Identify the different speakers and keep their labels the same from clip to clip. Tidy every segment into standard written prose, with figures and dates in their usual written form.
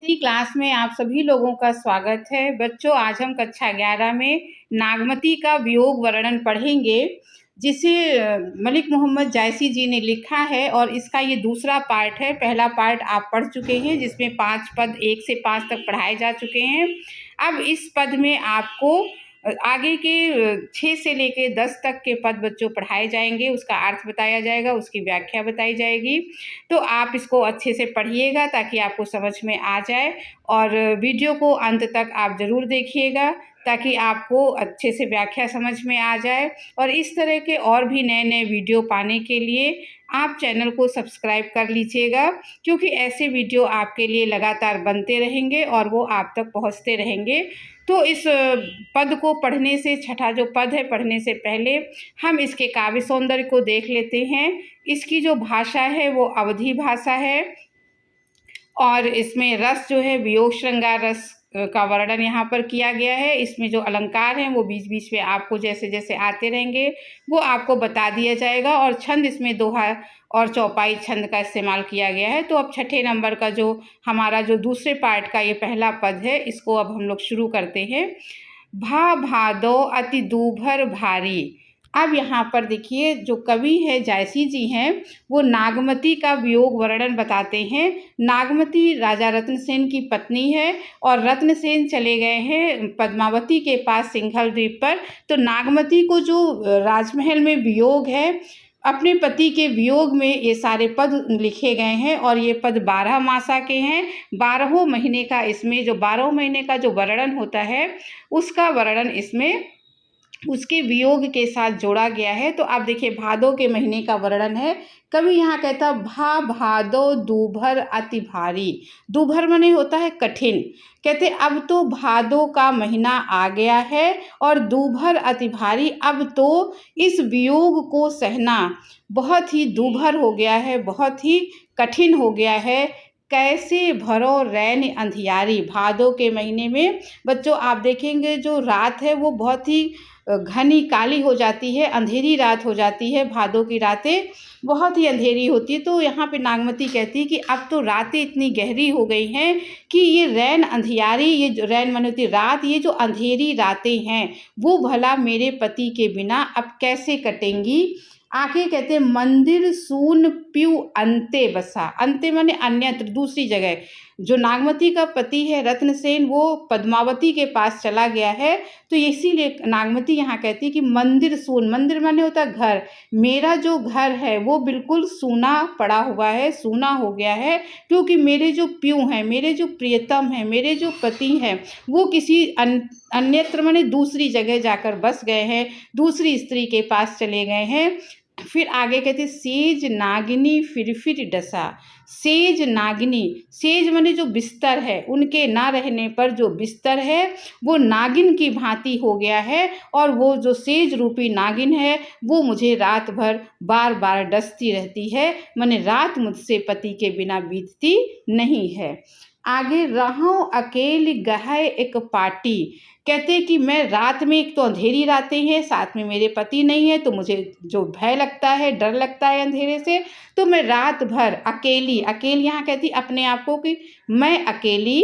Speaker 1: नई क्लास में आप सभी लोगों का स्वागत है। बच्चों, आज हम कक्षा 11 में नागमती का वियोग वर्णन पढ़ेंगे, जिसे मलिक मोहम्मद जायसी जी ने लिखा है और इसका ये दूसरा पार्ट है। पहला पार्ट आप पढ़ चुके हैं, जिसमें 5 पद 1 से 5 तक पढ़ाए जा चुके हैं। अब इस पद में आपको आगे के 6 से लेके 10 तक के पद बच्चों पढ़ाए जाएंगे, उसका अर्थ बताया जाएगा, उसकी व्याख्या बताई जाएगी। तो आप इसको अच्छे से पढ़िएगा ताकि आपको समझ में आ जाए, और वीडियो को अंत तक आप ज़रूर देखिएगा ताकि आपको अच्छे से व्याख्या समझ में आ जाए। और इस तरह के और भी नए नए वीडियो पाने के लिए आप चैनल को सब्सक्राइब कर लीजिएगा, क्योंकि ऐसे वीडियो आपके लिए लगातार बनते रहेंगे और वो आप तक पहुंचते रहेंगे। तो इस पद को पढ़ने से, छठा जो पद है, पढ़ने से पहले हम इसके काव्य सौंदर्य को देख लेते हैं। इसकी जो भाषा है वो अवधी भाषा है, और इसमें रस जो है वियोग श्रृंगार रस का वर्णन यहाँ पर किया गया है। इसमें जो अलंकार हैं वो बीच बीच में आपको जैसे जैसे आते रहेंगे वो आपको बता दिया जाएगा, और छंद इसमें दोहा और चौपाई छंद का इस्तेमाल किया गया है। तो अब छठे नंबर का जो हमारा जो दूसरे पार्ट का ये पहला पद है, इसको अब हम लोग शुरू करते हैं। भा भादो अति दूभर भारी। अब यहाँ पर देखिए, जो कवि है जायसी जी हैं, वो नागमती का वियोग वर्णन बताते हैं। नागमती राजा रत्नसेन की पत्नी है, और रत्नसेन चले गए हैं पद्मावती के पास सिंघल द्वीप पर। तो नागमती को जो राजमहल में वियोग है, अपने पति के वियोग में ये सारे पद लिखे गए हैं, और ये पद 12 मासा के हैं। 12 महीने का इसमें जो 12 महीने का जो वर्णन होता है, उसका वर्णन इसमें उसके वियोग के साथ जोड़ा गया है। तो आप देखिए, भादो के महीने का वर्णन है। कवि यहाँ कहता भा भादो दूभर अति भारी। दूभर माने होता है कठिन। कहते अब तो भादो का महीना आ गया है और दूभर अति भारी। अब तो इस वियोग को सहना बहुत ही दूभर हो गया है, बहुत ही कठिन हो गया है। कैसे भरो रैन अंधियारी। भादो के महीने में बच्चों आप देखेंगे जो रात है वो बहुत ही घनी काली हो जाती है, अंधेरी रात हो जाती है। भादों की रातें बहुत ही अंधेरी होती है। तो यहाँ पे नागमती कहती है कि अब तो रातें इतनी गहरी हो गई हैं कि ये रैन अंधियारी, ये जो रैन माने होती रात, ये जो अंधेरी रातें हैं वो भला मेरे पति के बिना अब कैसे कटेंगी। आगे कहते मंदिर सून प्यू अंते बसा। अंते माने अन्यत्र, दूसरी जगह। जो नागमती का पति है रत्नसेन, वो पद्मावती के पास चला गया है। तो इसीलिए नागमती यहाँ कहती है कि मंदिर सून, मंदिर माने होता है घर, मेरा जो घर है वो बिल्कुल सूना पड़ा हुआ है, सूना हो गया है, क्योंकि मेरे जो प्यू हैं, मेरे जो प्रियतम हैं, मेरे जो पति हैं, वो किसी अन्यत्र माने दूसरी जगह जाकर बस गए हैं, दूसरी स्त्री के पास चले गए हैं। फिर आगे कहते सेज नागिनी फिर डसा। सेज नागिनी, सेज माने जो बिस्तर है, उनके ना रहने पर जो बिस्तर है वो नागिन की भांति हो गया है, और वो जो सेज रूपी नागिन है वो मुझे रात भर बार बार डसती रहती है। माने रात मुझसे पति के बिना बीतती नहीं है। आगे रहूं अकेली गहे एक पाटी। कहते कि मैं रात में, एक तो अंधेरी रातें हैं, साथ में मेरे पति नहीं है, तो मुझे जो भय लगता है, डर लगता है अंधेरे से, तो मैं रात भर अकेली, अकेली यहाँ कहती अपने आप को कि मैं अकेली,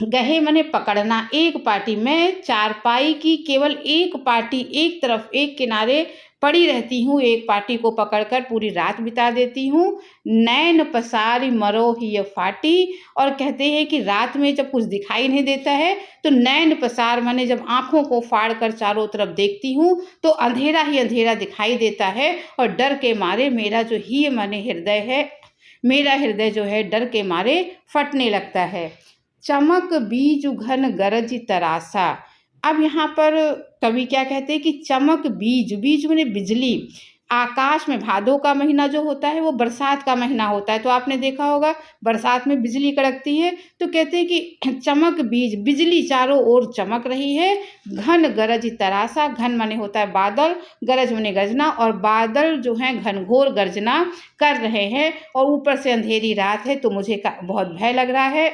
Speaker 1: गहे मने पकड़ना, एक पाटी, मैं चारपाई की केवल एक पाटी, एक तरफ एक किनारे पड़ी रहती हूँ, एक पाटी को पकड़कर पूरी रात बिता देती हूँ। नैन पसारी मरो ही फाटी। और कहते हैं कि रात में जब कुछ दिखाई नहीं देता है तो नैन पसार माने जब आँखों को फाड़ कर चारों तरफ देखती हूँ तो अंधेरा ही अंधेरा दिखाई देता है, और डर के मारे मेरा जो ही माने हृदय है, मेरा हृदय जो है डर के मारे फटने लगता है। चमक बीज घन गरज तरासा। अब यहाँ पर कवि क्या कहते हैं कि चमक बीज, बीज माने बिजली। आकाश में भादों का महीना जो होता है वो बरसात का महीना होता है, तो आपने देखा होगा बरसात में बिजली कड़कती है। तो कहते हैं कि चमक बीज, बिजली चारों ओर चमक रही है। घन गरज तरासा, घन माने होता है बादल, गरज माने गर्जना, और बादल जो हैं घनघोर गर्जना कर रहे हैं, और ऊपर से अंधेरी रात है, तो मुझे बहुत भय लग रहा है।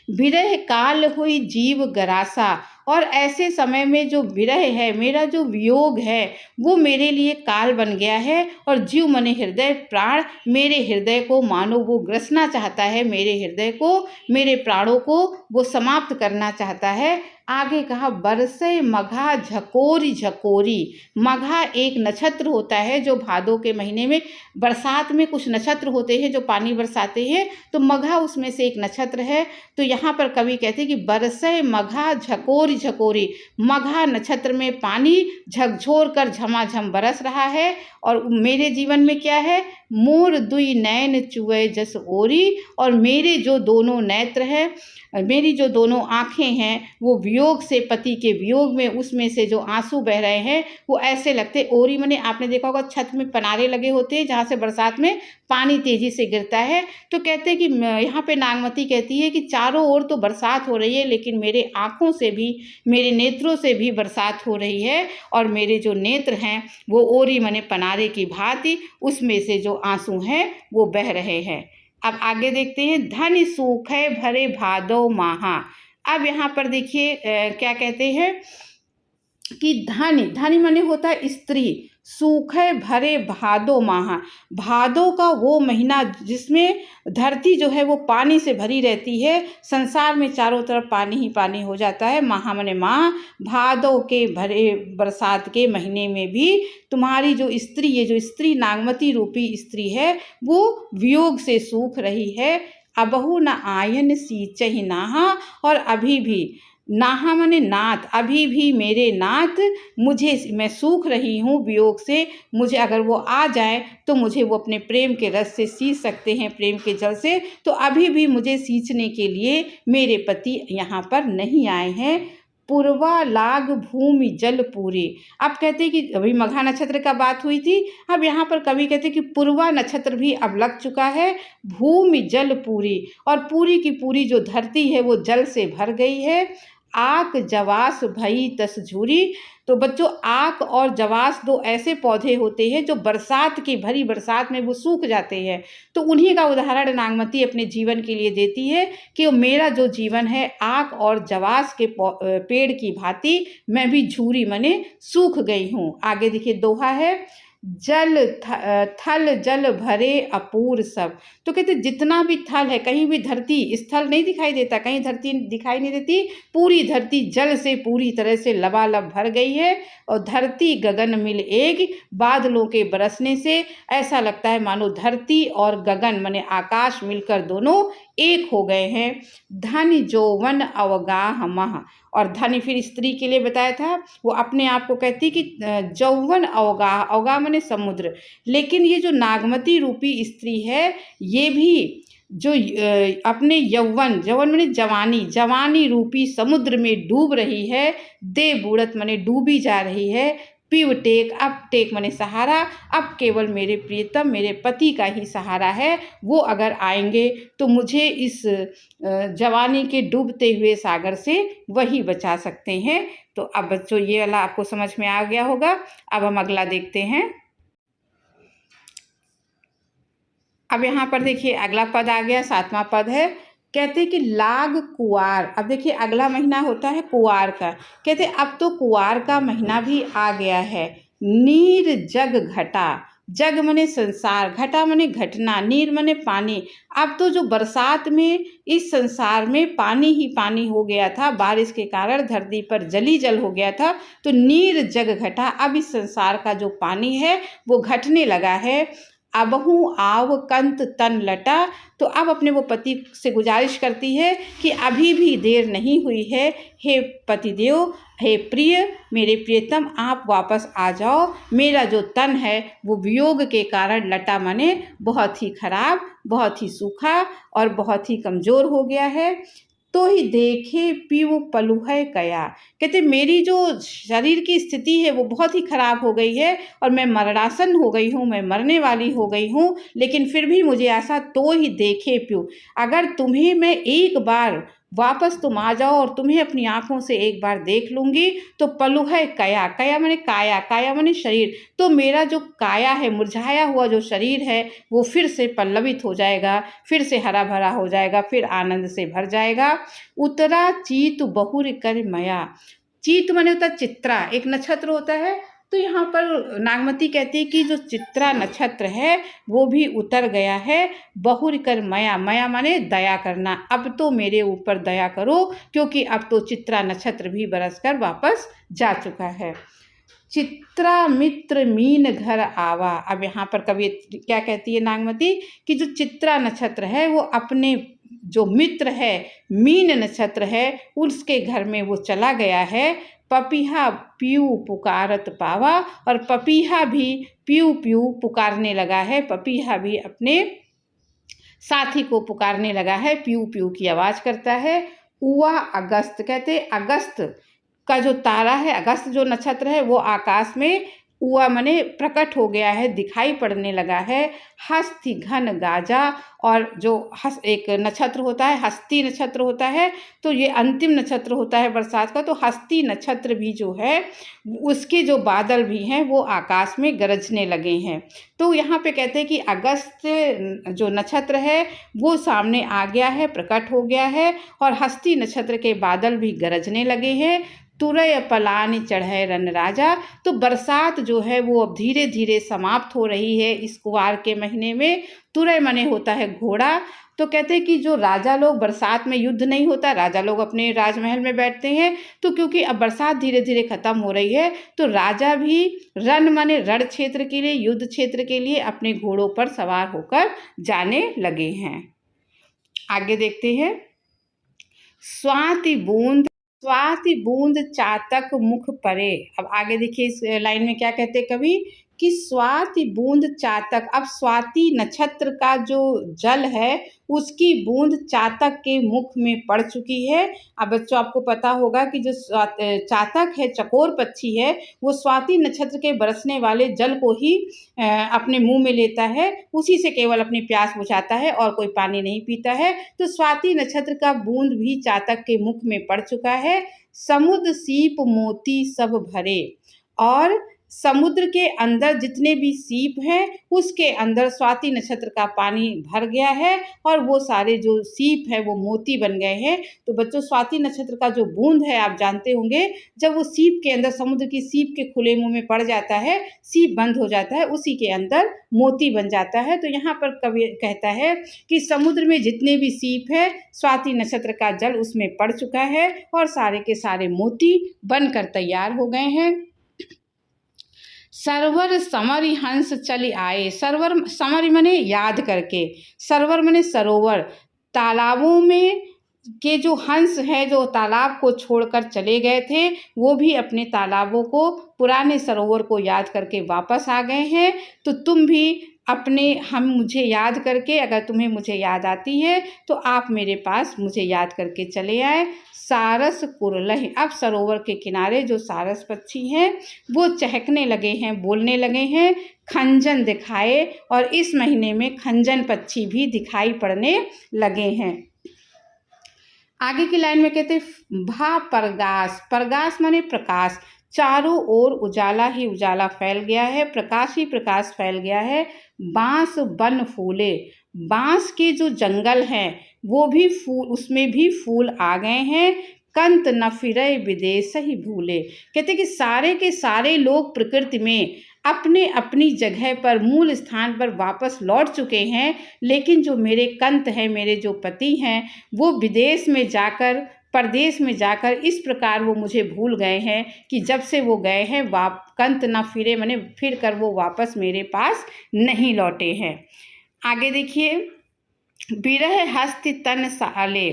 Speaker 1: विरह काल हुई जीव गरासा। और ऐसे समय में जो विरह है, मेरा जो वियोग है, वो मेरे लिए काल बन गया है और जीव मने हृदय प्राण मेरे हृदय को मानो वो ग्रसना चाहता है, मेरे हृदय को, मेरे प्राणों को वो समाप्त करना चाहता है। आगे कहा बरसे मघा झकोरी झकोरी। मघा एक नक्षत्र होता है जो भादों के महीने में, बरसात में कुछ नक्षत्र होते हैं जो पानी बरसाते हैं, तो मघा उसमें से एक नक्षत्र है। तो यहाँ पर कवि कहते हैं कि बरसे मघा झकोरी झकोरी, मघा नक्षत्र में पानी झकझोर कर झमाझम बरस रहा है। और मेरे जीवन में क्या है, मोर दुई नैन चुए जस ओरी, और मेरे जो दोनों नेत्र हैं, मेरी जो दोनों आँखें हैं, वो वियोग से, पति के वियोग में, उसमें से जो आंसू बह रहे हैं वो ऐसे लगते। ओरी मने आपने देखा होगा छत में पनारे लगे होते हैं जहाँ से बरसात में पानी तेजी से गिरता है। तो कहते हैं कि यहाँ पे नागमती कहती है कि चारों ओर तो बरसात हो रही है, लेकिन मेरे आँखों से भी, मेरे नेत्रों से भी बरसात हो रही है, और मेरे जो नेत्र हैं वो ओरी मने पनारे की भांति, उसमें से जो आंसू हैं वो बह रहे हैं। अब आगे देखते हैं, धन सूखे भरे भादो माहा। अब यहाँ पर देखिए क्या कहते हैं कि धन, धन माने होता है स्त्री, सूखे भरे भादो माहा, भादो का वो महीना जिसमें धरती जो है वो पानी से भरी रहती है, संसार में चारों तरफ पानी ही पानी हो जाता है। माहा माने माह, भादो के भरे बरसात के महीने में भी तुम्हारी जो स्त्री, ये जो स्त्री नागमती रूपी स्त्री है, वो वियोग से सूख रही है। अबहु न आयन सींचहि नाहा, और अभी भी, नाहा माने नाथ, अभी भी मेरे नाथ, मुझे, मैं सूख रही हूँ वियोग से, मुझे अगर वो आ जाए तो मुझे वो अपने प्रेम के रस से सींच सकते हैं, प्रेम के जल से। तो अभी भी मुझे सींचने के लिए मेरे पति यहाँ पर नहीं आए हैं। पूर्वा लाग भूमि जल पूरी। अब कहते हैं कि अभी मघा नक्षत्र का बात हुई थी, अब यहाँ पर कवि कहते हैं कि पूर्वा नक्षत्र भी अब लग चुका है। भूमि जल पूरी, और पूरी की पूरी जो धरती है वो जल से भर गई है। आक जवास भई तस झूरी। तो बच्चों, आक और जवास दो ऐसे पौधे होते हैं जो बरसात की भरी बरसात में वो सूख जाते हैं। तो उन्हीं का उदाहरण नागमती अपने जीवन के लिए देती है कि मेरा जो जीवन है आक और जवास के पेड़ की भांति, मैं भी झूरी मने सूख गई हूँ। आगे देखिए दोहा है, जल थल जल भरे अपूर सब। तो कहते जितना भी थल है, कहीं भी धरती, स्थल नहीं दिखाई देता, कहीं धरती दिखाई नहीं देती, पूरी धरती जल से पूरी तरह से लबालब भर गई है। और धरती गगन मिल एक, बादलों के बरसने से ऐसा लगता है मानो धरती और गगन माने आकाश मिलकर दोनों एक हो गए हैं। धन जौवन अवगाह मह, और धन फिर स्त्री के लिए बताया था, वो अपने आप को कहती कि जौवन अवगाह, अवगाह माने समुद्र। लेकिन ये जो नागमती रूपी स्त्री है, ये भी जो अपने यौवन, यौवन माने जवानी, जवानी रूपी समुद्र में डूब रही है। दे बूढ़त माने डूबी जा रही है। पिव टेक, अब टेक माने सहारा, अब केवल मेरे प्रियतम, मेरे पति का ही सहारा है। वो अगर आएंगे तो मुझे इस जवानी के डूबते हुए सागर से वही बचा सकते हैं। तो अब बच्चों ये वाला आपको समझ में आ गया होगा। अब हम अगला देखते हैं। अब यहाँ पर देखिए अगला पद आ गया, 7वां पद है। कहते हैं कि लाग कुआर। अब देखिए अगला महीना होता है कुआर का। कहते अब तो कुआर का महीना भी आ गया है। नीर जग घटा, जग मने संसार, घटा मने घटना, नीर मने पानी। अब तो जो बरसात में इस संसार में पानी ही पानी हो गया था, बारिश के कारण धरती पर जली जल हो गया था। तो नीर जग घटा, अब इस संसार का जो पानी है वो घटने लगा है। अबहू आव कंत तन लटा। तो अब अपने वो पति से गुजारिश करती है कि अभी भी देर नहीं हुई है, हे पतिदेव, हे प्रिय, मेरे प्रियतम, आप वापस आ जाओ। मेरा जो तन है वो वियोग के कारण लटा माने बहुत ही खराब, बहुत ही सूखा और बहुत ही कमज़ोर हो गया है। तो ही देखे पीव पलुहै कया। कहते मेरी जो शरीर की स्थिति है वो बहुत ही खराब हो गई है और मैं मरणासन हो गई हूँ, मैं मरने वाली हो गई हूँ। लेकिन फिर भी मुझे ऐसा, तो ही देखे पीव, अगर तुम्हें मैं एक बार वापस तुम आ जाओ और तुम्हें अपनी आंखों से एक बार देख लूँगी तो पलुहै कया, कया माने काया, काया माने शरीर। तो मेरा जो काया है, मुरझाया हुआ जो शरीर है वो फिर से पल्लवित हो जाएगा, फिर से हरा भरा हो जाएगा, फिर आनंद से भर जाएगा। उतरा चीत बहुर कर मया। चीत माने होता है चित्रा, एक नक्षत्र होता है। तो यहाँ पर नागमती कहती है कि जो चित्रा नक्षत्र है वो भी उतर गया है। बहुर कर मया, मया माने दया करना, अब तो मेरे ऊपर दया करो, क्योंकि अब तो चित्रा नक्षत्र भी बरस कर वापस जा चुका है। चित्रा मित्र मीन घर आवा। अब यहाँ पर कवि क्या कहती है नागमती कि जो चित्रा नक्षत्र है वो अपने जो मित्र है मीन नक्षत्र है उसके घर में वो चला गया है। पपीहा पीऊ पुकारत पावा, और पपीहा भी पीऊ पीऊ पुकारने लगा है। पपीहा भी अपने साथी को पुकारने लगा है, पीऊ पीऊ की आवाज़ करता है। उआ अगस्त, कहते अगस्त का जो तारा है, अगस्त जो नक्षत्र है वो आकाश में उआ मने प्रकट हो गया है, दिखाई पड़ने लगा है। हस्ति घन गाजा, और जो एक नक्षत्र होता है हस्ती नक्षत्र होता है, तो ये अंतिम नक्षत्र होता है बरसात का। तो हस्ती नक्षत्र भी जो है उसके जो बादल भी हैं वो आकाश में गरजने लगे हैं। तो यहाँ पे कहते हैं कि अगस्त जो नक्षत्र है वो सामने आ गया है, प्रकट हो गया है, और हस्ती नक्षत्र के बादल भी गरजने लगे हैं। तुरय पलानी चढ़े रन राजा, तो बरसात जो है वो अब धीरे धीरे समाप्त हो रही है इस कुवार के महीने में। तुरय माने होता है घोड़ा। तो कहते हैं कि जो राजा लोग, बरसात में युद्ध नहीं होता, राजा लोग अपने राजमहल में बैठते हैं, तो क्योंकि अब बरसात धीरे धीरे खत्म हो रही है तो राजा भी रण माने रण क्षेत्र के लिए, युद्ध क्षेत्र के लिए अपने घोड़ों पर सवार होकर जाने लगे हैं। आगे देखते हैं। स्वाति बूंद चातक मुख परे। अब आगे देखिए इस लाइन में क्या कहते हैं कवि कि स्वाति बूंद चातक। अब स्वाति नक्षत्र का जो जल है उसकी बूंद चातक के मुख में पड़ चुकी है। अब बच्चों आपको पता होगा कि जो चातक है, चकोर पक्षी है, वो स्वाति नक्षत्र के बरसने वाले जल को ही अपने मुंह में लेता है, उसी से केवल अपनी प्यास बुझाता है और कोई पानी नहीं पीता है। तो स्वाति नक्षत्र का बूंद भी चातक के मुख में पड़ चुका है। समुद्र सीप मोती सब भरे, और समुद्र के अंदर जितने भी सीप हैं उसके अंदर स्वाति नक्षत्र का पानी भर गया है, और वो सारे जो सीप है वो मोती बन गए हैं। तो बच्चों स्वाति नक्षत्र का जो बूंद है आप जानते होंगे, जब वो सीप के अंदर, समुद्र की सीप के खुले मुंह में पड़ जाता है, सीप बंद हो जाता है, उसी के अंदर मोती बन जाता है। तो यहाँ पर कवि कहता है कि समुद्र में जितने भी सीप है स्वाति नक्षत्र का जल उसमें पड़ चुका है और सारे के सारे मोती बनकर तैयार हो गए हैं। सरवर समरि हंस चली आए। सरवर समरि मने याद करके, सरवर मने सरोवर। तालाबों में के जो हंस है जो तालाब को छोड़कर चले गए थे वो भी अपने तालाबों को, पुराने सरोवर को याद करके वापस आ गए हैं। तो तुम भी अपने मुझे याद करके, अगर तुम्हें मुझे याद आती है तो आप मेरे पास मुझे याद करके चले आए। सारस कुरलह। अब सरोवर के किनारे जो सारस पक्षी हैं वो चहकने लगे हैं, बोलने लगे हैं। खंजन दिखाए, और इस महीने में खंजन पक्षी भी दिखाई पड़ने लगे हैं। आगे की लाइन में कहते भा परगास। परगास माने प्रकाश। चारों ओर उजाला ही उजाला फैल गया है, प्रकाश ही प्रकाश फैल गया है। बांस बन फूले। बांस के जो जंगल हैं वो भी फूल, उसमें भी फूल आ गए हैं। कंत न फिरे विदेश ही भूले। कहते कि सारे के सारे लोग प्रकृति में अपने अपनी जगह पर, मूल स्थान पर वापस लौट चुके हैं, लेकिन जो मेरे कंत हैं, मेरे जो पति हैं, वो विदेश में जाकर, परदेश में जाकर इस प्रकार वो मुझे भूल गए हैं कि जब से वो गए हैं कंत ना फिरे माने फिर कर वो वापस मेरे पास नहीं लौटे हैं। आगे देखिए। विरह हस्ति तन साले।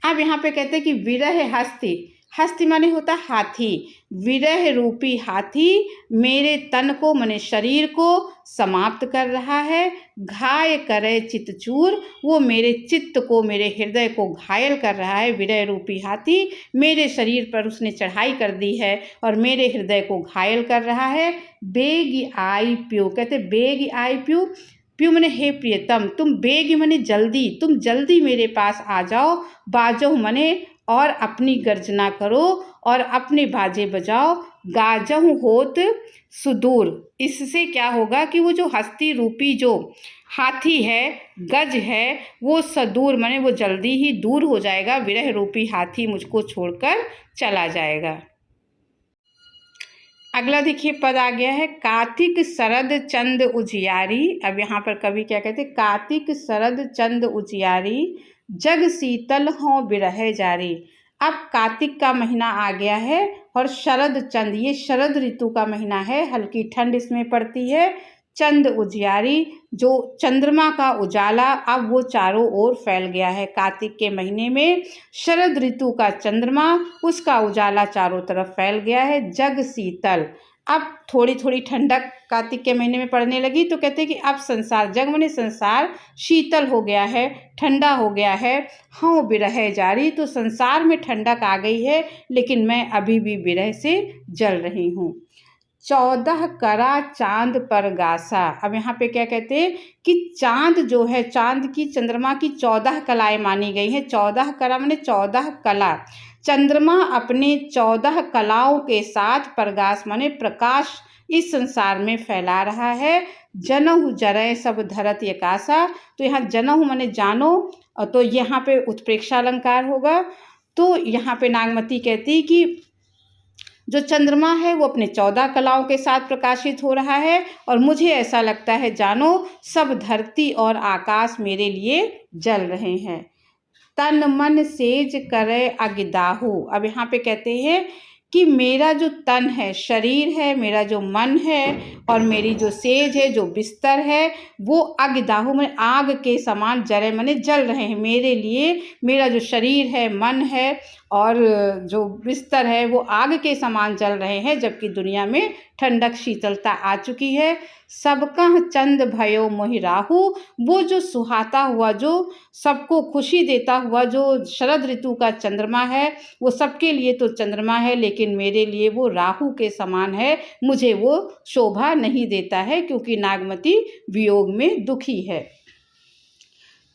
Speaker 1: अब यहाँ पे कहते हैं कि विरह हस्ति, हस्ति माने होता हाथी। विरह रूपी हाथी मेरे तन को माने शरीर को समाप्त कर रहा है। घाय करे चितचूर, वो मेरे चित्त को, मेरे हृदय को घायल कर रहा है। विरह रूपी हाथी मेरे शरीर पर उसने चढ़ाई कर दी है और मेरे हृदय को घायल कर रहा है। बेग आई प्यू। कहते बेग आई प्यू, प्यू मने हे प्रियतम, तुम बेग मने जल्दी, तुम जल्दी मेरे पास आ जाओ। बाजो मने और अपनी गर्जना करो और अपने बाजे बजाओ। गाजहु होत सुदूर। इससे क्या होगा कि वो जो हस्ती रूपी जो हाथी है, गज है, वो सदूर माने वो जल्दी ही दूर हो जाएगा। विरह रूपी हाथी मुझको छोड़कर चला जाएगा। अगला देखिए पद आ गया है कार्तिक शरद चंद उजियारी। अब यहाँ पर कवि क्या कहते हैं, कार्तिक शरद चंद उजियारी, जग शीतल हों बिरह जारी। अब कार्तिक का महीना आ गया है और शरद चंद, ये शरद ऋतु का महीना है, हल्की ठंड इसमें पड़ती है। चंद उजियारी, जो चंद्रमा का उजाला अब वो चारों ओर फैल गया है। कार्तिक के महीने में शरद ऋतु का चंद्रमा, उसका उजाला चारों तरफ फैल गया है। जग शीतल, अब थोड़ी थोड़ी ठंडक कार्तिक के महीने में पड़ने लगी, तो कहते हैं कि अब संसार, जग माने संसार, शीतल हो गया है, ठंडा हो गया है। हाँ बिरह जारी, तो संसार में ठंडक आ गई है, लेकिन मैं अभी भी विरह से जल रही हूँ। 14 करा चांद पर गासा। अब यहाँ पे क्या कहते हैं कि चांद जो है, चांद की, चंद्रमा की 14 कलाएं मानी गई हैं। 14 कला माने 14 कला। चंद्रमा अपने 14 कलाओं के साथ प्रकाश माने प्रकाश इस संसार में फैला रहा है। जनहु जरय सब धरत यकासा, तो यहाँ जनहु माने जानो, तो यहाँ पे उत्प्रेक्षा अलंकार होगा। तो यहाँ पे नागमती कहती है कि जो चंद्रमा है वो अपने 14 कलाओं के साथ प्रकाशित हो रहा है, और मुझे ऐसा लगता है जानो सब धरती और आकाश मेरे लिए जल रहे हैं। तन मन सेज करे अगिदाहु। अब यहाँ पे कहते हैं कि मेरा जो तन है, शरीर है, मेरा जो मन है और मेरी जो सेज है, जो बिस्तर है, वो अगिदाहु में आग के समान जरे मने जल रहे हैं मेरे लिए। मेरा जो शरीर है, मन है और जो बिस्तर है, वो आग के समान जल रहे हैं, जबकि दुनिया में ठंडक शीतलता आ चुकी है। सबका चंद भयो मोहि राहु, वो जो सुहाता हुआ, जो सबको खुशी देता हुआ जो शरद ऋतु का चंद्रमा है, वो सबके लिए तो चंद्रमा है, लेकिन मेरे लिए वो राहु के समान है। मुझे वो शोभा नहीं देता है, क्योंकि नागमती वियोग में दुखी है।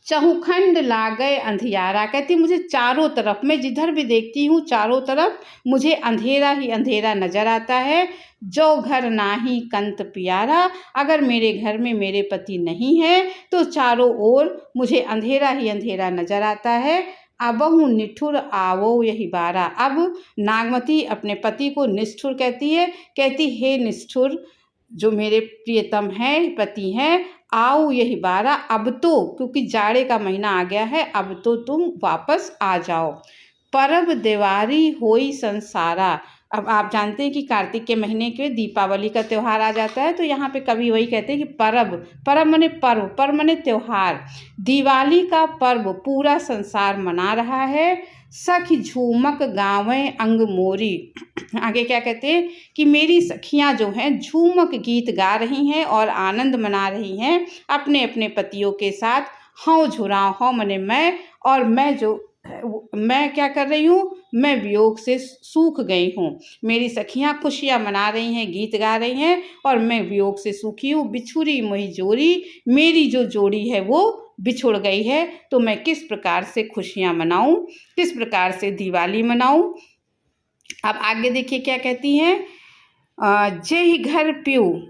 Speaker 1: चहुखंड लागय अंधियारा, कहती मुझे चारों तरफ, मैं जिधर भी देखती हूँ चारों तरफ मुझे अंधेरा ही अंधेरा नजर आता है। जो घर नाही कंत प्यारा, अगर मेरे घर में मेरे पति नहीं है तो चारों ओर मुझे अंधेरा ही अंधेरा नजर आता है। अबहु निठुर आवो यही बारा। अब नागमती अपने पति को निष्ठुर कहती है, कहती हे निष्ठुर, जो मेरे प्रियतम हैं, पति हैं, आओ यही बारा, अब तो, क्योंकि जाड़े का महीना आ गया है, अब तो तुम वापस आ जाओ। परब देवारी होई संसारा। अब आप जानते हैं कि कार्तिक के महीने के दीपावली का त्यौहार आ जाता है, तो यहाँ पे कवि वही कहते हैं कि परब, परब माने पर्व, पर्व माने त्यौहार। दिवाली का पर्व पूरा संसार मना रहा है। सखी झूमक गावें अंग मोरी। आगे क्या कहते हैं कि मेरी सखियां जो हैं झूमक गीत गा रही हैं और आनंद मना रही हैं अपने अपने पतियों के साथ। हाँ झुराओ, हाँ मने मैं, और मैं जो, मैं क्या कर रही हूँ, मैं वियोग से सूख गई हूँ। मेरी सखियाँ खुशियाँ मना रही हैं, गीत गा रही हैं, और मैं वियोग से सूखी हूँ। बिछुरी मोही जोड़ी, मेरी जो जोड़ी है वो बिछुड़ गई है, तो मैं किस प्रकार से खुशियाँ मनाऊं, किस प्रकार से दिवाली मनाऊं। अब आगे देखिए क्या कहती हैं, जे ही घर प्यू,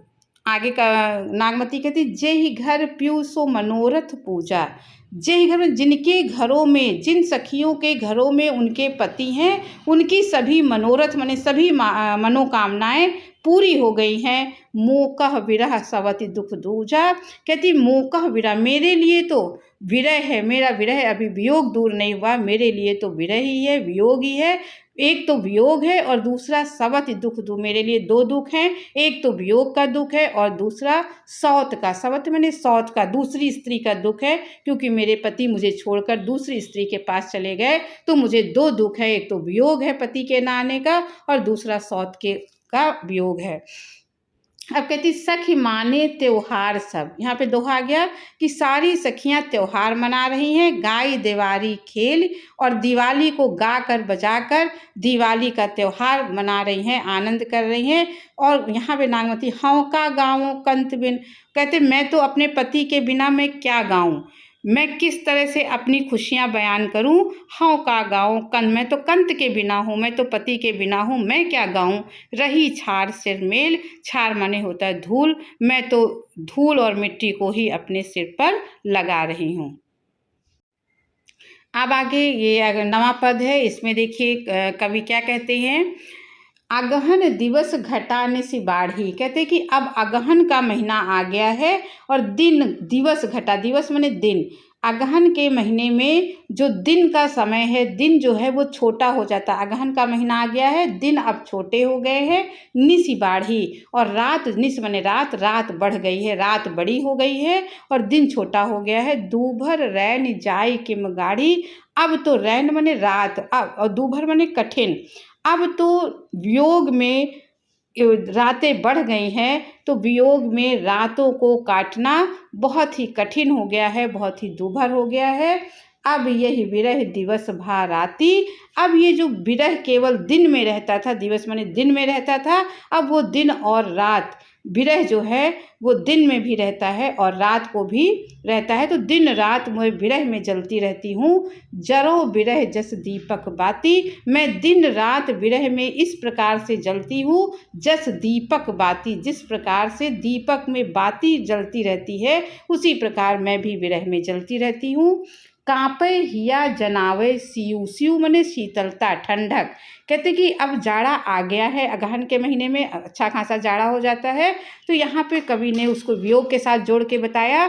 Speaker 1: आगे का नागमती कहती जे ही घर प्यू सो मनोरथ पूजा। जे ही घर में, जिनके घरों में, जिन सखियों के घरों में उनके पति हैं, उनकी सभी मनोरथ माने सभी मनोकामनाएं पूरी हो गई हैं। मोकह विरह सवति दुख दूजा, कहती मोकह विरह, मेरे लिए तो विरह है, मेरा विरह अभी वियोग दूर नहीं हुआ, मेरे लिए तो विरह ही है, वियोग ही है। एक तो वियोग है और दूसरा सवति दुख दू, मेरे लिए दो दुख हैं, एक तो वियोग का दुख है और दूसरा सौत का, सवत मैंने सौत का, दूसरी स्त्री का दुख है, क्योंकि मेरे पति मुझे छोड़कर दूसरी स्त्री के पास चले गए, तो मुझे दो दुख है, एक तो वियोग है पति के ना आने का और दूसरा सौत के का वियोग है। अब कहती सखी माने त्योहार सब, यहाँ पे दोहा आ गया कि सारी सखियां त्योहार मना रही हैं, गाय देवारी खेल, और दिवाली को गा कर बजा कर दिवाली का त्योहार मना रही हैं, आनंद कर रही हैं। और यहाँ पे नागमती हाँ का गाऊँ कंत बिन, कहते मैं तो अपने पति के बिना मैं क्या गाऊँ, मैं किस तरह से अपनी खुशियाँ बयान करूं। हाँ का गाऊँ कंत, मैं तो कंत के बिना हूँ, मैं तो पति के बिना हूँ, मैं क्या गाऊँ। रही छार सिर मेल, छार माने होता है धूल, मैं तो धूल और मिट्टी को ही अपने सिर पर लगा रही हूँ। अब आगे ये नवा पद है, इसमें देखिए कवि क्या कहते हैं, अगहन दिवस घटाने से बाढ़ी। कहते कि अब अगहन का महीना आ गया है और दिन दिवस घटा, दिवस माने दिन। अगहन के महीने में जो दिन का समय है, दिन जो है वो छोटा हो जाता है। अगहन का महीना आ गया है, दिन अब छोटे हो गए हैं। निसी बाढ़ी, और रात, निस माने रात, रात बढ़ गई है, रात बड़ी हो गई है और दिन छोटा हो गया है। दूभर रैन जाय किम गाढ़ी। अब तो रैन माने रात, अब और दूभर माने कठिन। अब तो वियोग में रातें बढ़ गई हैं, तो वियोग में रातों को काटना बहुत ही कठिन हो गया है, बहुत ही दूभर हो गया है। अब यही विरह दिवस भा राती। अब ये जो विरह केवल दिन में रहता था, दिवस माने दिन में रहता था, अब वो दिन और रात, विरह जो है वो दिन में भी रहता है और रात को भी रहता है। तो दिन रात मैं विरह में जलती रहती हूँ। जरो विरह जस दीपक बाती। मैं दिन रात विरह में इस प्रकार से जलती हूँ, जस दीपक बाती, जिस प्रकार से दीपक में बाती जलती रहती है, उसी प्रकार मैं भी विरह में जलती रहती हूँ। कांपे हिया जनावे सियू। सियू माने शीतलता, ठंडक। कहते कि अब जाड़ा आ गया है, अगहन के महीने में अच्छा खासा जाड़ा हो जाता है। तो यहाँ पे कवि ने उसको वियोग के साथ जोड़ के बताया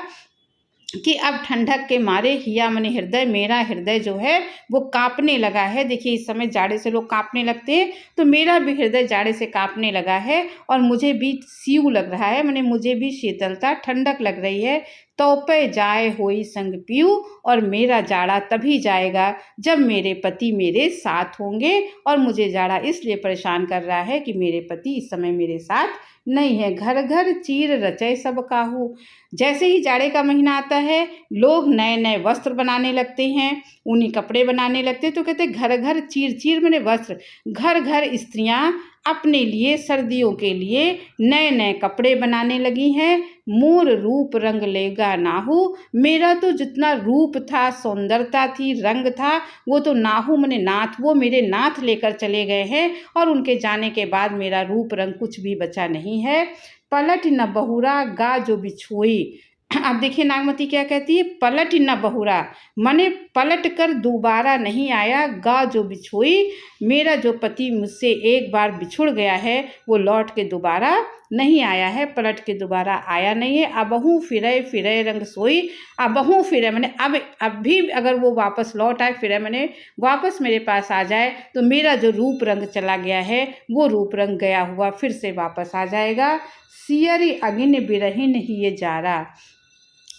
Speaker 1: कि अब ठंडक के मारे हिया माने हृदय, मेरा हृदय जो है वो कांपने लगा है। देखिए इस समय जाड़े से लोग कांपने लगते हैं, तो मेरा भी हृदय जाड़े से कांपने लगा है और मुझे भी सीऊ लग रहा है, माने मुझे भी शीतलता, ठंडक लग रही है। तौपे जाए होई संग पीऊ। और मेरा जाड़ा तभी जाएगा जब मेरे पति मेरे साथ होंगे। और मुझे जाड़ा इसलिए परेशान कर रहा है कि मेरे पति इस समय मेरे साथ नहीं है। घर घर चीर रचय सब काहू। जैसे ही जाड़े का महीना आता है, लोग नए नए वस्त्र बनाने लगते हैं, ऊनी कपड़े बनाने लगते हैं। तो कहते घर घर चीर, चीर माने वस्त्र, घर घर स्त्रियां अपने लिए सर्दियों के लिए नए नए कपड़े बनाने लगी हैं। मोर रूप रंग लेगा नाहू। मेरा तो जितना रूप था, सौंदर्यता थी, रंग था, वो तो नाहू माने नाथ, वो मेरे नाथ लेकर चले गए हैं और उनके जाने के बाद मेरा रूप रंग कुछ भी बचा नहीं है। पलट न बहुरा गा जो बिछोई। अब देखिए नागमती क्या कहती है, पलट न बहुरा माने पलट कर दोबारा नहीं आया। गा जो बिछोई, मेरा जो पति मुझसे एक बार बिछुड़ गया है वो लौट के दोबारा नहीं आया है, पलट के दोबारा आया नहीं है। अबहू फिरे फिरे रंग सोई। अबहू फिरे माने अब भी अगर वो वापस लौट आए, फिरे माने वापस मेरे पास आ जाए, तो मेरा जो रूप रंग चला गया है वो रूप रंग गया हुआ फिर से वापस आ जाएगा। सियरी अगिन बिरहिन ही ये जारा।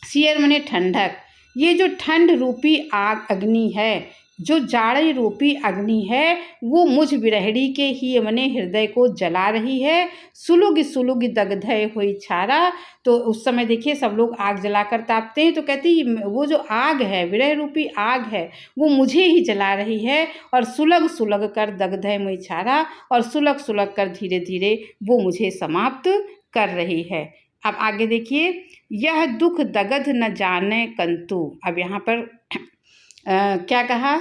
Speaker 1: सियर माने ठंडक। ये जो ठंड रूपी आग, अग्नि है, जो जाड़े रूपी अग्नि है, वो मुझ विरहड़ी के ही माने हृदय को जला रही है। सुलुग सुलुग दग्धय हुई छारा। तो उस समय देखिए सब लोग आग जलाकर तापते हैं, तो कहती वो जो आग है, विरह रूपी आग है, वो मुझे ही जला रही है। और सुलग सुलग कर दग्धय मुई छारा, और सुलग सुलग कर धीरे धीरे वो मुझे समाप्त कर रही है। अब आगे देखिए, यह दुख दगध न जाने कंतु। अब यहाँ पर क्या कहा,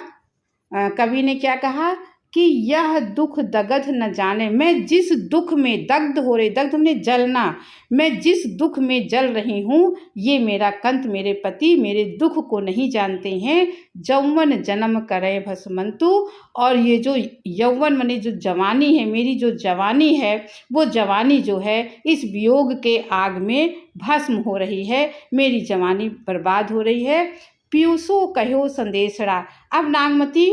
Speaker 1: कवि ने क्या कहा कि यह दुख दगध न जाने, मैं जिस दुख में दग्ध हो रही, दग्ध में जलना, मैं जिस दुख में जल रही हूँ, ये मेरा कंत, मेरे पति मेरे दुख को नहीं जानते हैं। यौवन जन्म करे भस्मंतु। और ये जो यौवन माने जो जवानी है, मेरी जो जवानी है, वो जवानी जो है इस वियोग के आग में भस्म हो रही है, मेरी जवानी बर्बाद हो रही है। पीयूषो कहो संदेशड़ा। अब नागमती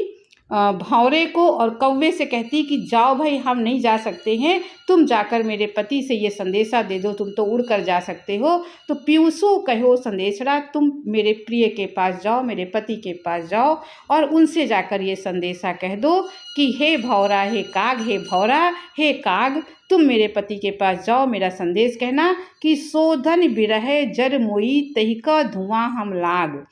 Speaker 1: भंवरे को और कौवे से कहती कि जाओ भाई, हम नहीं जा सकते हैं, तुम जाकर मेरे पति से ये संदेशा दे दो, तुम तो उड़ कर जा सकते हो। तो पीयूषो कहो संदेशड़ा, तुम मेरे प्रिय के पास जाओ, मेरे पति के पास जाओ और उनसे जाकर ये संदेशा कह दो कि हे भौरा, हे काग, हे भौरा, हे काग, तुम मेरे पति के पास जाओ, मेरा संदेश कहना कि सोधन बिरह जर मोई तहिका धुआं हम लाग।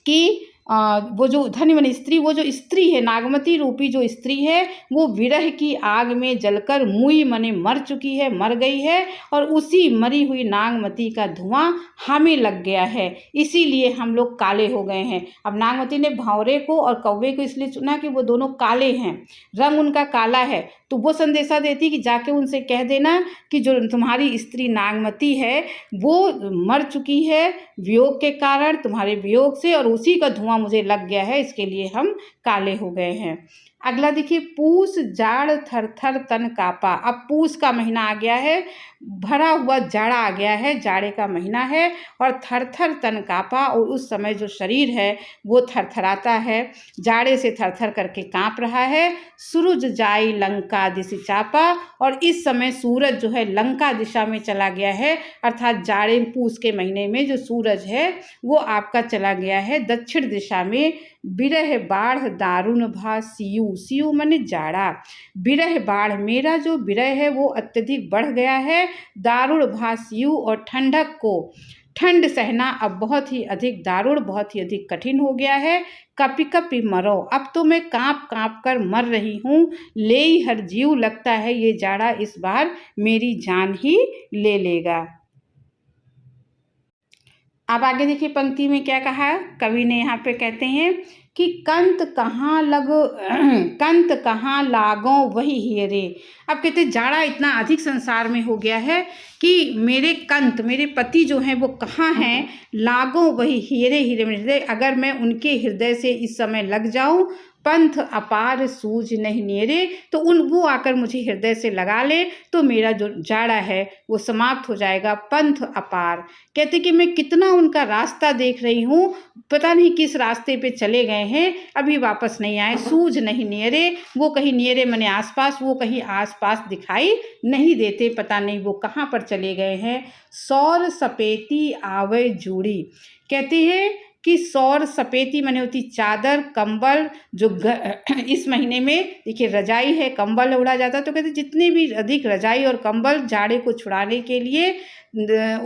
Speaker 1: कि वो जो धनी माने स्त्री, वो जो स्त्री है, नागमती रूपी जो स्त्री है, वो विरह की आग में जलकर मुई माने मर चुकी है, मर गई है। और उसी मरी हुई नागमती का धुआं हमें लग गया है, इसीलिए हम लोग काले हो गए हैं। अब नागमती ने भंवरे को और कौवे को इसलिए चुना कि वो दोनों काले हैं, रंग उनका काला है। तो वो संदेशा देती कि जाके उनसे कह देना कि जो तुम्हारी स्त्री नागमती है वो मर चुकी है वियोग के कारण, तुम्हारे वियोग से, और उसी का धुआं मुझे लग गया है, इसके लिए हम काले हो गए हैं। अगला देखिए, पूस जाड़ थर थर तन कापा। अब पूस का महीना आ गया है, भरा हुआ जाड़ा आ गया है, जाड़े का महीना है, और थर थर तन कापा, और उस समय जो शरीर है वो थरथराता है, जाड़े से थर थर करके काँप रहा है। सूरज जाई लंका दिशि चापा, और इस समय सूरज जो है लंका दिशा में चला गया है, अर्थात जाड़े पूस के महीने में जो सूरज है वो आपका चला गया है दक्षिण दिशा में। बिरह बाढ़ दारुण भा सियु, सियु माने जाड़ा, बिरह बाढ़, मेरा जो विरह है वो अत्यधिक बढ़ गया है। दारुण भा सियु, और ठंडक को, ठंड सहना अब बहुत ही अधिक दारुण, बहुत ही अधिक कठिन हो गया है। कपि कपि मरो, अब तो मैं काँप काँप कर मर रही हूँ। ले हर जीव, लगता है ये जाड़ा इस बार मेरी जान ही ले लेगा। अब आगे देखिए पंक्ति में क्या कहा कवि ने, यहाँ पे कहते हैं कि कंत कहाँ लगो कंत कहाँ लागो वही हीरे। अब कहते हैं जाड़ा इतना अधिक संसार में हो गया है कि मेरे कंत, मेरे पति जो हैं वो कहाँ हैं, लागो वही हीरे, हीरे में हृदय, अगर मैं उनके हृदय से इस समय लग जाऊं, पंथ अपार सूझ नहीं नेरे, तो वो आकर मुझे हृदय से लगा ले तो मेरा जो जाड़ा है वो समाप्त हो जाएगा। पंथ अपार, कहते कि मैं कितना उनका रास्ता देख रही हूँ, पता नहीं किस रास्ते पे चले गए हैं, अभी वापस नहीं आए। सूझ नहीं नेरे, वो कहीं नेरे मने आसपास, वो कहीं आसपास दिखाई नहीं देते, पता नहीं वो कहाँ पर चले गए हैं। सौर सपेती आवे जूड़ी, कहते हैं कि सौर सपेती माने होती चादर, कंबल, जो इस महीने में देखिए रजाई है, कंबल उड़ा जाता है, तो कहते जितनी भी अधिक रजाई और कंबल जाड़े को छुड़ाने के लिए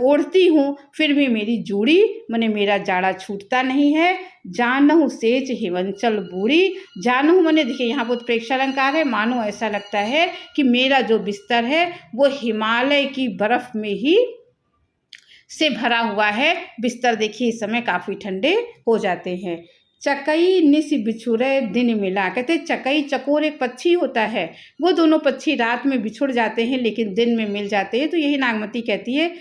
Speaker 1: ओढ़ती हूँ, फिर भी मेरी जूड़ी माने मेरा जाड़ा छूटता नहीं है। जानहु सेच हिमंचल बूढ़ी, जानहु माने देखिए यहाँ बहुत प्रेक्षालंकार है, मानो ऐसा लगता है कि मेरा जो बिस्तर है वो हिमालय की बर्फ में ही से भरा हुआ है। बिस्तर देखिए इस समय काफ़ी ठंडे हो जाते हैं। चकई निस बिछुरे दिन मिला, कहते चकई, चकोर एक पक्षी होता है, वो दोनों पक्षी रात में बिछुड़ जाते हैं लेकिन दिन में मिल जाते हैं। तो यही नागमती कहती है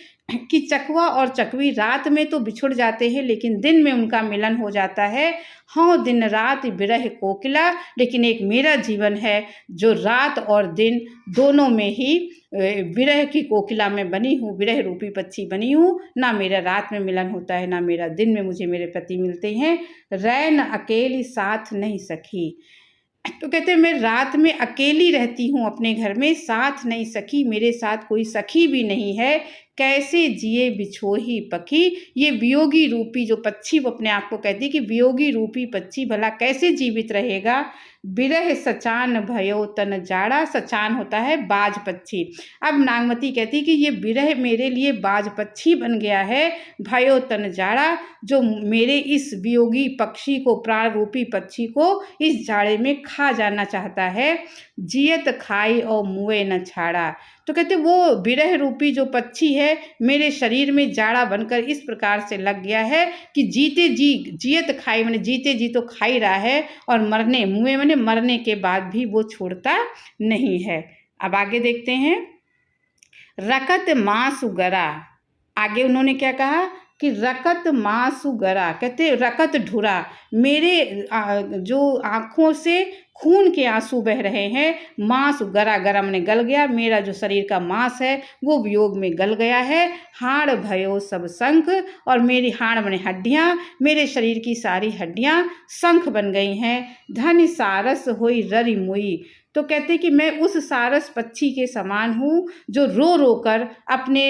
Speaker 1: कि चकवा और चकवी रात में तो बिछुड़ जाते हैं लेकिन दिन में उनका मिलन हो जाता है। हाँ दिन रात बिरह कोकिला, लेकिन एक मेरा जीवन है जो रात और दिन दोनों में ही विरह की कोकिला में बनी हूँ, विरह रूपी पक्षी बनी हूँ। ना मेरा रात में मिलन होता है, ना मेरा दिन में मुझे मेरे पति मिलते हैं। रैन अकेली साथ नहीं सखी, तो कहते हैं मैं रात में अकेली रहती हूँ अपने घर में, साथ नहीं सखी, मेरे साथ कोई सखी भी नहीं है। कैसे जिए बिछोही पखी, ये वियोगी रूपी जो पक्षी, वो अपने आप को कहती है कि वियोगी रूपी पक्षी भला कैसे जीवित रहेगा। बिरह सचान भयो तन जाड़ा, सचान होता है बाज पक्षी। अब नागमती कहती कि ये बिरह मेरे लिए बाज पक्षी बन गया है। भयो तन जाड़ा, जो मेरे इस वियोगी पक्षी को, प्राण रूपी पक्षी को इस जाड़े में खा जाना चाहता है। जियत खाई और मुए न छाड़ा, तो कहते वो बिरह रूपी जो पक्षी है मेरे शरीर में जाड़ा बनकर इस प्रकार से लग गया है कि जीते जी, जियत खाई माने जीते जी तो खा ही रहा है, और मरने, मुए माने मरने के बाद भी वो छोड़ता नहीं है। अब आगे देखते हैं, रकत मांस गरा, आगे उन्होंने क्या कहा कि रकत मांस गरा, कहते रकत ढुरा, मेरे जो आँखों से खून के आंसू बह रहे हैं। मांस गरा, गरा माने गल गया, मेरा जो शरीर का मांस है वो वियोग में गल गया है। हाड़ भयो सब शंख, और मेरी हाड़ माने हड्डियाँ, मेरे शरीर की सारी हड्डियाँ शंख बन गई हैं। धन सारस होई ररि मुई, तो कहते कि मैं उस सारस पक्षी के समान हूँ जो रो रो कर अपने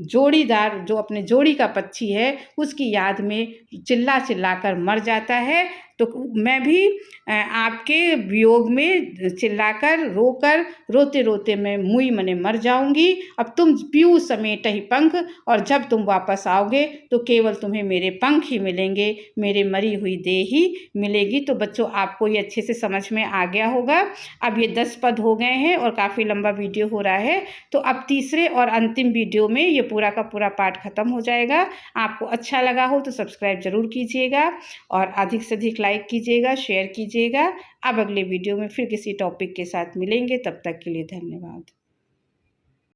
Speaker 1: जोड़ीदार, जो अपने जोड़ी का पक्षी है उसकी याद में चिल्ला चिल्ला कर मर जाता है। तो मैं भी आपके वियोग में चिल्लाकर, रोकर, रोते रोते मैं मुई मने मर जाऊंगी। अब तुम पीऊ समेट ही पंख, और जब तुम वापस आओगे तो केवल तुम्हें मेरे पंख ही मिलेंगे, मेरे मरी हुई देह ही मिलेगी। तो बच्चों आपको ये अच्छे से समझ में आ गया होगा। अब ये 10 पद हो गए हैं और काफ़ी लंबा वीडियो हो रहा है, तो अब तीसरे और अंतिम वीडियो में ये पूरा का पूरा पाठ खत्म हो जाएगा। आपको अच्छा लगा हो तो सब्सक्राइब जरूर कीजिएगा और अधिक से अधिक लाइक कीजिएगा, शेयर कीजिएगा। अब अगले वीडियो में फिर किसी टॉपिक के साथ मिलेंगे, तब तक के लिए धन्यवाद।